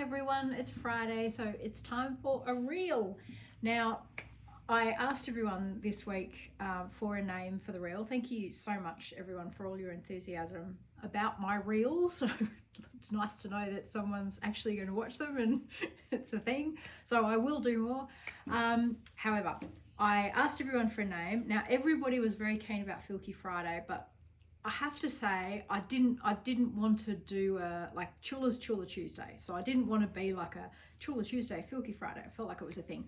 everyone, it's Friday, so it's time for a reel. Now, I asked everyone this week for a name for the reel. Thank you so much, everyone, for all your enthusiasm about my reels. So it's nice to know that someone's actually going to watch them and it's a thing. So I will do more. However, I asked everyone for a name. Now, everybody was very keen about Filky Friday, but I have to say I didn't want to do like Chula's Chula Tuesday. So I didn't want to be like a Chula Tuesday, Filky Friday. I felt like it was a thing.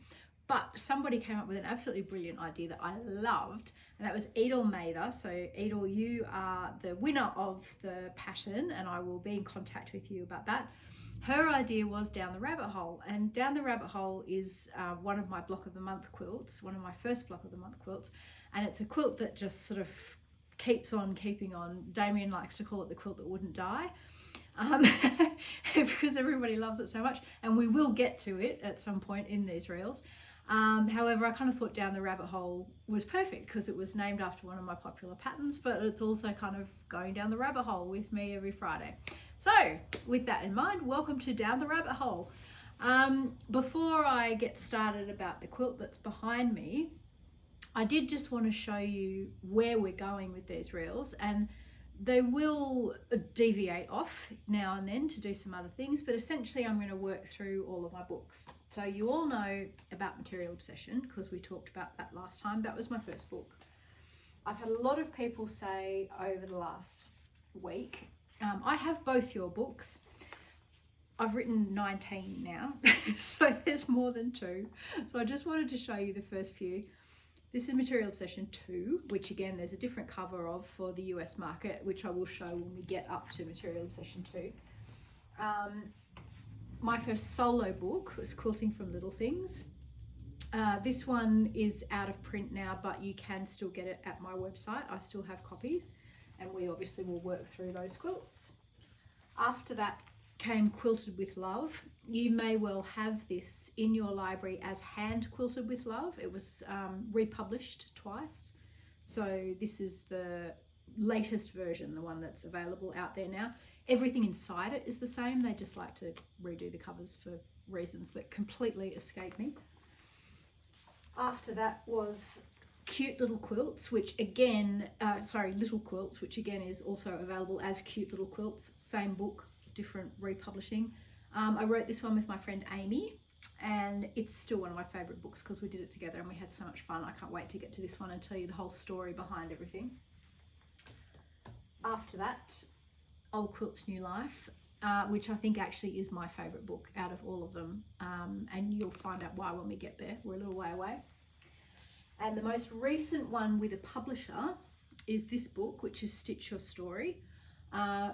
But somebody came up with an absolutely brilliant idea that I loved, and that was Edel Mather. So Edel, you are the winner of the pattern, and I will be in contact with you about that. Her idea was Down the Rabbit Hole, and Down the Rabbit Hole is one of my Block of the Month quilts, one of my first Block of the Month quilts, and it's a quilt that just sort of keeps on keeping on. Damien likes to call it the quilt that wouldn't die, because everybody loves it so much, and we will get to it at some point in these reels. However, I kind of thought Down the Rabbit Hole was perfect because it was named after one of my popular patterns, but it's also kind of going down the rabbit hole with me every Friday. So with that in mind, welcome to Down the Rabbit Hole. Before I get started about the quilt that's behind me, I did just want to show you where we're going with these reels, and they will deviate off now and then to do some other things, but essentially I'm going to work through all of my books. So you all know about Material Obsession because we talked about that last time. That was my first book. I've had a lot of people say over the last week, I have both your books. I've written 19 now, so there's more than 2. So I just wanted to show you the first few. This is Material Obsession 2, which again, there's a different cover of for the US market, which I will show when we get up to Material Obsession 2. My first solo book was Quilting from Little Things. This one is out of print now, but you can still get it at my website. I still have copies, and we obviously will work through those quilts. After that came Quilted with Love. You may well have this in your library as Hand Quilted with Love. It was republished twice. So this is the latest version, the one that's available out there now. Everything inside it is the same. They just like to redo the covers for reasons that completely escape me. After that was Cute Little Quilts, which again, Little Quilts, which again is also available as Cute Little Quilts. Same book, different republishing. I wrote this one with my friend Amy, and it's still one of my favourite books because we did it together and we had so much fun. I can't wait to get to this one and tell you the whole story behind everything. After that, Old Quilt's New Life, which I think actually is my favourite book out of all of them, and you'll find out why when we get there. We're a little way away. And the most recent one with a publisher is this book, which is Stitch Your Story,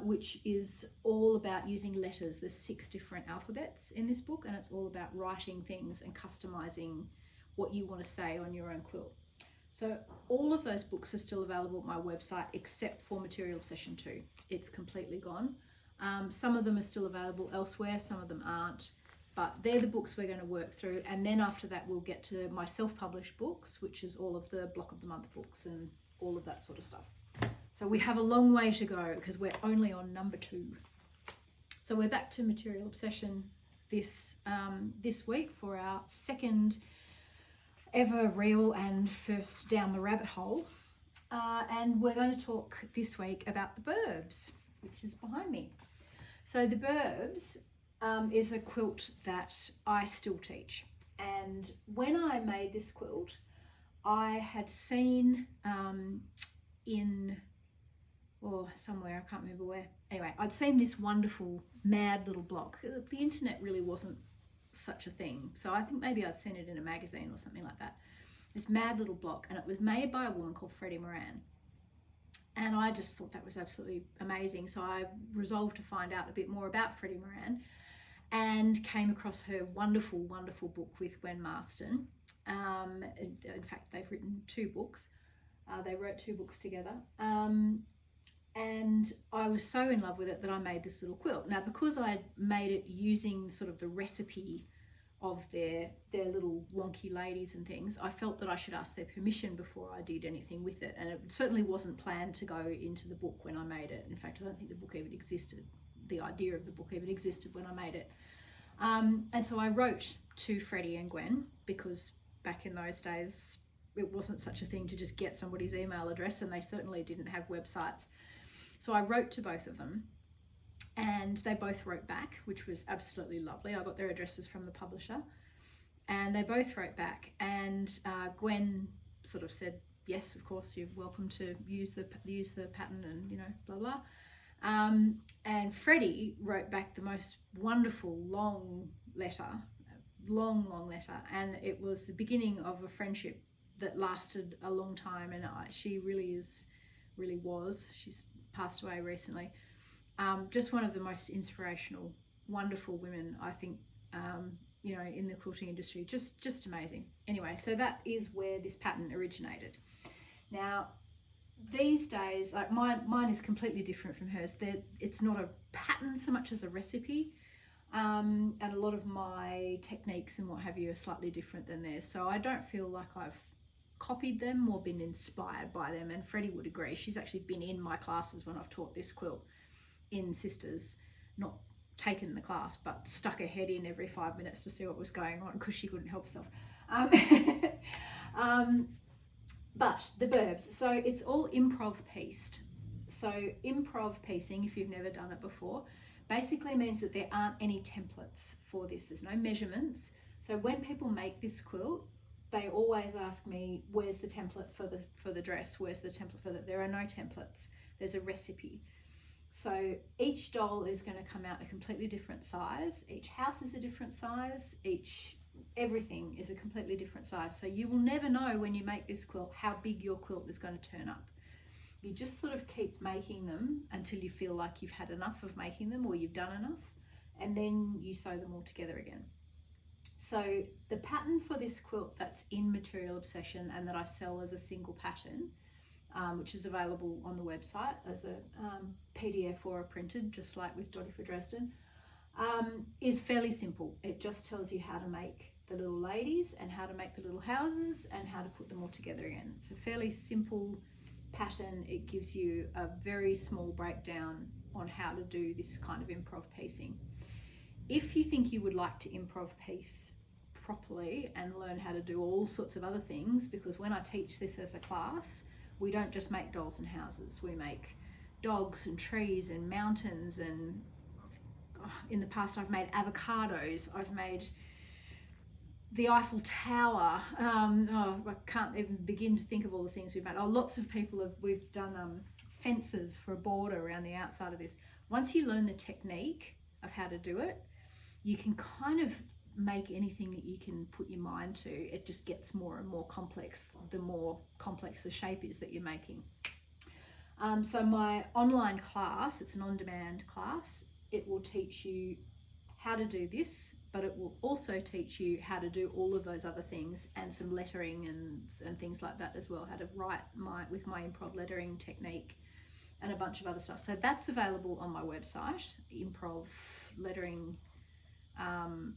which is all about using letters. There's 6 different alphabets in this book, and it's all about writing things and customising what you want to say on your own quilt. So all of those books are still available at my website except for Material Obsession 2. It's completely gone. Some of them are still available elsewhere, some of them aren't, but they're the books we're going to work through. And then after that, we'll get to my self-published books, which is all of the Block of the Month books and all of that sort of stuff. So we have a long way to go because we're only on number 2. So we're back to Material Obsession this week for our second ever reel and first Down the Rabbit Hole. And we're going to talk this week about the Burbs, which is behind me. So the Burbs is a quilt that I still teach. And when I made this quilt, I had seen somewhere, I can't remember where. Anyway, I'd seen this wonderful mad little block. The internet really wasn't such a thing. So I think maybe I'd seen it in a magazine or something like that. This mad little block, and it was made by a woman called Freddie Moran. And I just thought that was absolutely amazing. So I resolved to find out a bit more about Freddie Moran and came across her wonderful, wonderful book with Gwen Marston. In fact, they've written 2 books. They wrote 2 books together. And I was so in love with it that I made this little quilt. Now, because I made it using sort of the recipe of their little wonky ladies and things, I felt that I should ask their permission before I did anything with it. And it certainly wasn't planned to go into the book when I made it. In fact, I don't think the book even existed. The idea of the book even existed when I made it. And so I wrote to Freddie and Gwen, because back in those days it wasn't such a thing to just get somebody's email address, and they certainly didn't have websites. So I wrote to both of them, and they both wrote back, which was absolutely lovely. I got their addresses from the publisher, and they both wrote back, and Gwen sort of said, yes, of course, you're welcome to use the pattern, and blah blah. And Freddie wrote back the most wonderful long letter, and it was the beginning of a friendship that lasted a long time. And she really was. She's passed away recently. Just one of the most inspirational, wonderful women, I think, in the quilting industry. Just amazing. Anyway, so that is where this pattern originated. Now, these days, like mine is completely different from hers. It's not a pattern so much as a recipe, and a lot of my techniques and what have you are slightly different than theirs. So I don't feel like I've copied them or been inspired by them, and Freddie would agree. She's actually been in my classes when I've taught this quilt in Sisters, not taken the class, but stuck her head in every 5 minutes to see what was going on because she couldn't help herself. But the Burbs, so it's all improv pieced. So improv piecing, if you've never done it before, basically means that there aren't any templates for this. There's no measurements. So when people make this quilt, they always ask me, where's the template for the dress? Where's the template for that? There are no templates. There's a recipe. So each doll is going to come out a completely different size. Each house is a different size. Everything is a completely different size. So you will never know when you make this quilt how big your quilt is going to turn up. You just sort of keep making them until you feel like you've had enough of making them, or you've done enough, and then you sew them all together again. So the pattern for this quilt that's in Material Obsession and that I sell as a single pattern, which is available on the website as a PDF or a printed, just like with Dotty for Dresden, is fairly simple. It just tells you how to make the little ladies and how to make the little houses and how to put them all together again. It's a fairly simple pattern. It gives you a very small breakdown on how to do this kind of improv piecing. If you think you would like to improv piece properly and learn how to do all sorts of other things, because when I teach this as a class, we don't just make dolls and houses. We make dogs and trees and mountains, and in the past I've made avocados, I've made the Eiffel Tower. I can't even begin to think of all the things we've made. Lots of people we've done fences for a border around the outside of this. Once you learn the technique of how to do it, you can kind of make anything that you can put your mind to. It just gets more and more complex the more complex the shape is that you're making. So my online class, it's an on-demand class. It will teach you how to do this, but it will also teach you how to do all of those other things and some lettering and things like that as well, how to write with my improv lettering technique and a bunch of other stuff. So that's available on my website, improv lettering,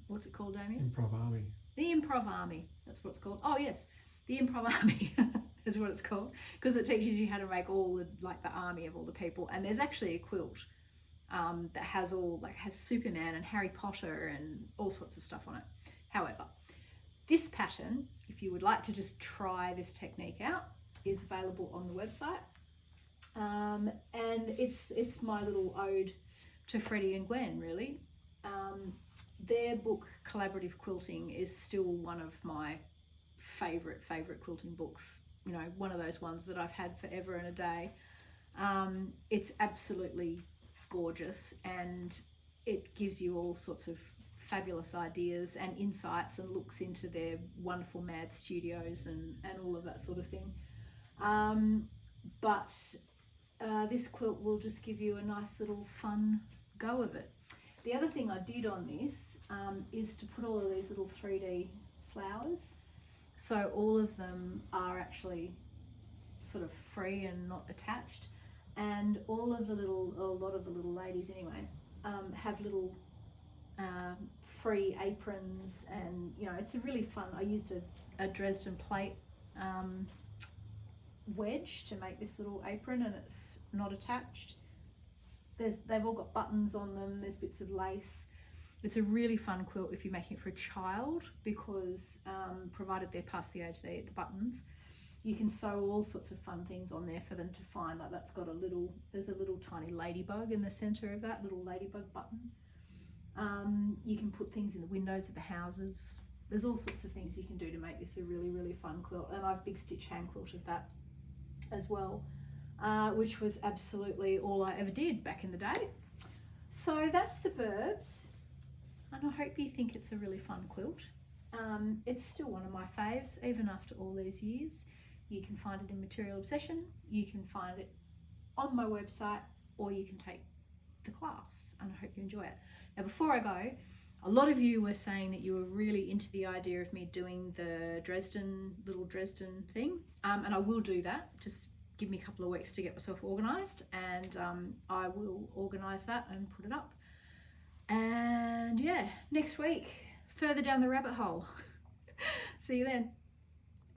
what's it called, Damien? Improv Army. The Improv Army, that's what it's called. Oh yes, the Improv Army is what it's called, because it teaches you how to make all the army of all the people. And there's actually a quilt that has has Superman and Harry Potter and all sorts of stuff on it. However, this pattern, if you would like to just try this technique out, is available on the website. And it's my little ode to Freddie and Gwen, really. Their book, Collaborative Quilting, is still one of my favourite quilting books. One of those ones that I've had forever and a day. It's absolutely gorgeous, and it gives you all sorts of fabulous ideas and insights and looks into their wonderful mad studios and all of that sort of thing. But this quilt will just give you a nice little fun go of it. The other thing I did on this is to put all of these little 3D flowers. So all of them are actually sort of free and not attached. And a lot of the little ladies anyway, have little free aprons, and it's a really fun. I used a Dresden plate wedge to make this little apron, and it's not attached. They've all got buttons on them, there's bits of lace. It's a really fun quilt if you're making it for a child, because provided they're past the age they eat the buttons, you can sew all sorts of fun things on there for them to find. Like that's got there's a little tiny ladybug in the center of that little ladybug button. You can put things in the windows of the houses. There's all sorts of things you can do to make this a really, really fun quilt. And I've big stitch hand quilted that as well, which was absolutely all I ever did back in the day. So that's the Burbs, and I hope you think it's a really fun quilt. It's still one of my faves, even after all these years. You can find it in Material Obsession, you can find it on my website, or you can take the class, and I hope you enjoy it. Now before I go, a lot of you were saying that you were really into the idea of me doing the little Dresden thing, and I will do that. Just give me a couple of weeks to get myself organised, and I will organise that and put it up. And yeah, next week, further down the rabbit hole. See you then.